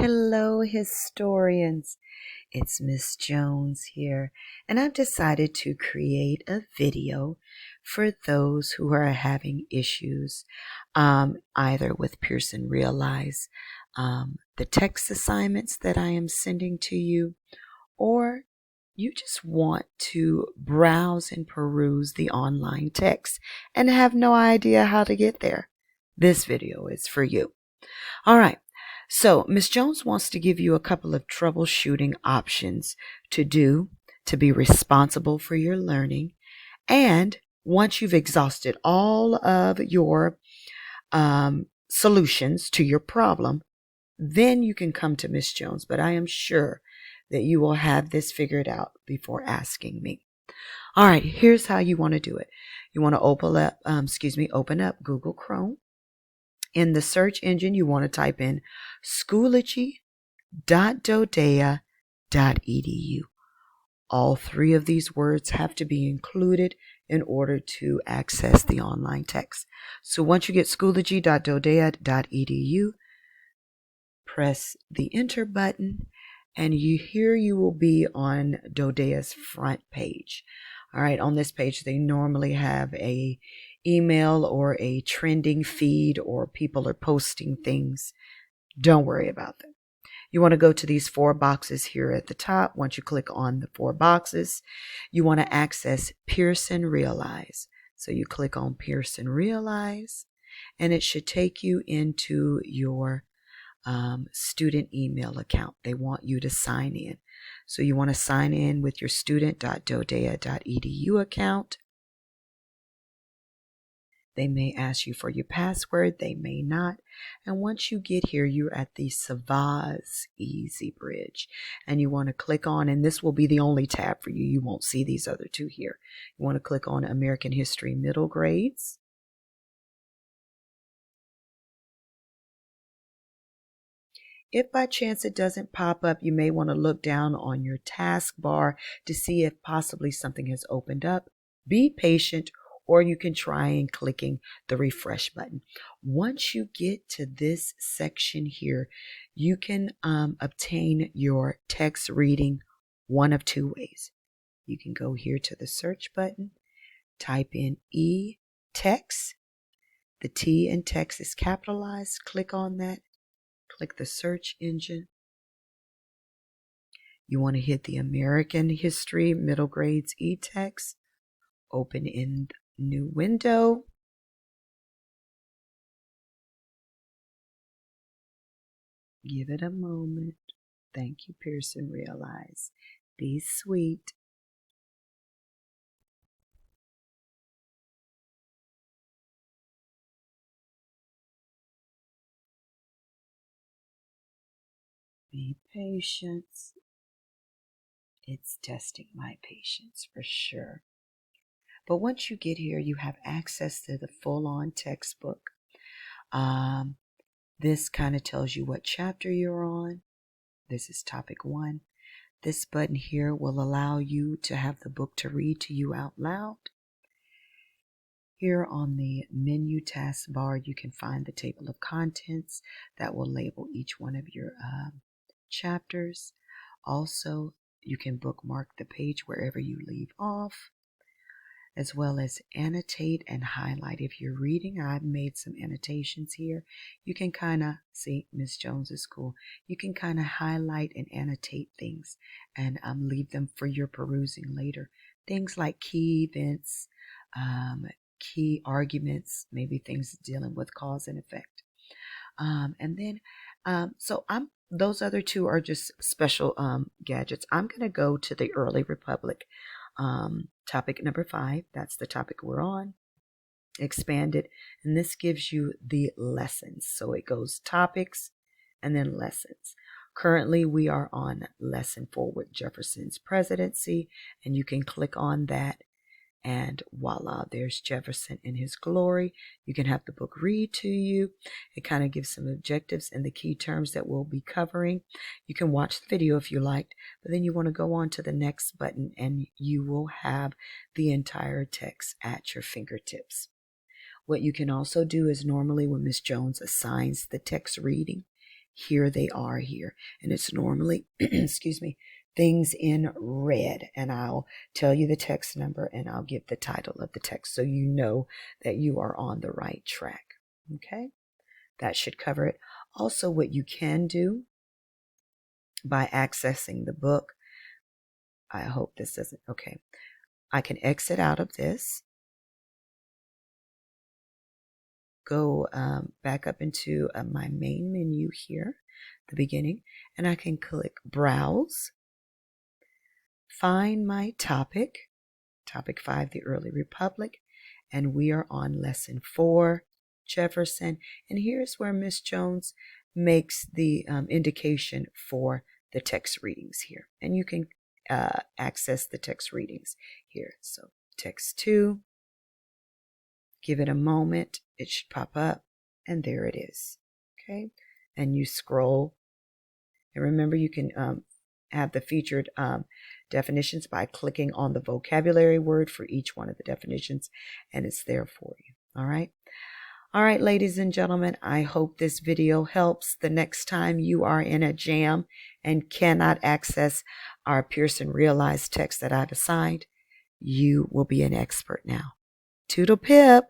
Hello, historians. It's Miss Jones here, and I've decided to create a video for those who are having issues either with Pearson Realize, the text assignments that I am sending to you, or you just want to browse and peruse the online text and have no idea how to get there. This video is for you. All right. So Ms. Jones wants to give you a couple of troubleshooting options to do to be responsible for your learning. And once you've exhausted all of your solutions to your problem, then you can come to Ms. Jones. But I am sure that you will have this figured out before asking me. All right, here's how you want to do it. You want to open up Google Chrome. In the search engine, you want to type in schoology.dodea.edu. All three of these words have to be included in order to access the online text. So once you get schoology.dodea.edu, press the enter button, and you will be on Dodea's front page. All right, on this page, they normally have a email or a trending feed, or people are posting things. Don't worry about them. You want to go to these four boxes here at the top. Once you click on the four boxes, you want to access Pearson Realize. So you click on Pearson Realize, and it should take you into your student email account. They want you to sign in. So you want to sign in with your student.dodea.edu account. They may ask you for your password, they may not. And once you get here, you're at the Savaz Easy Bridge. And you want to click on, and this will be the only tab for you. You won't see these other two here. You want to click on American History Middle Grades. If by chance it doesn't pop up, you may want to look down on your taskbar to see if possibly something has opened up. Be patient, or you can try and clicking the refresh button. Once you get to this section here, you can obtain your text reading one of two ways. You can go here to the search button, type in e-text. The T in text is capitalized. Click on that. Click the search engine. You want to hit the American History Middle Grades e-text. Open in new window. Give it a moment. Thank you, Pearson Realize. Be sweet. Be patient. It's testing my patience for sure. But once you get here, you have access to the full-on textbook. This kind of tells you what chapter you're on. This is topic 1. This button here will allow you to have the book to read to you out loud. Here on the menu taskbar, you can find the table of contents that will label each one of your chapters. Also, you can bookmark the page wherever you leave off, as well as annotate and highlight. If you're reading, I've made some annotations here. You can kind of see, Miss Jones is cool. You can kind of highlight and annotate things and leave them for your perusing later. Things like key events, key arguments, maybe things dealing with cause and effect. Those other two are just special gadgets. I'm going to go to the Early Republic. Topic number 5, that's the topic we're on. Expanded, and this gives you the lessons. So it goes topics and then lessons. Currently, we are on lesson 4 with Jefferson's presidency, and you can click on that, and voila, there's Jefferson in his glory. You can have the book read to you. It kind of gives some objectives and the key terms that we'll be covering. You can watch the video if you liked, but then you want to go on to the next button and you will have the entire text at your fingertips. What you can also do is normally when Miss Jones assigns the text reading, here they are here. And it's normally, excuse me, things in red. And I'll tell you the text number and I'll give the title of the text so you know that you are on the right track. Okay? That should cover it. Also, what you can do by accessing the book, I hope this doesn't, okay. I can exit out of this, go back up into my main menu here, the beginning, and I can click Browse, find my topic 5, the Early Republic, and we are on Lesson 4, Jefferson, and here's where Miss Jones makes the indication for the text readings here, and you can access the text readings here. So text 2, give it a moment, it should pop up, and there it is. Okay, and you scroll, and remember you can have the featured definitions by clicking on the vocabulary word for each one of the definitions, and it's there for you. All right, ladies and gentlemen, I hope this video helps. The next time you are in a jam and cannot access our Pearson Realized text that I've assigned, you will be an expert now. Toodle pip.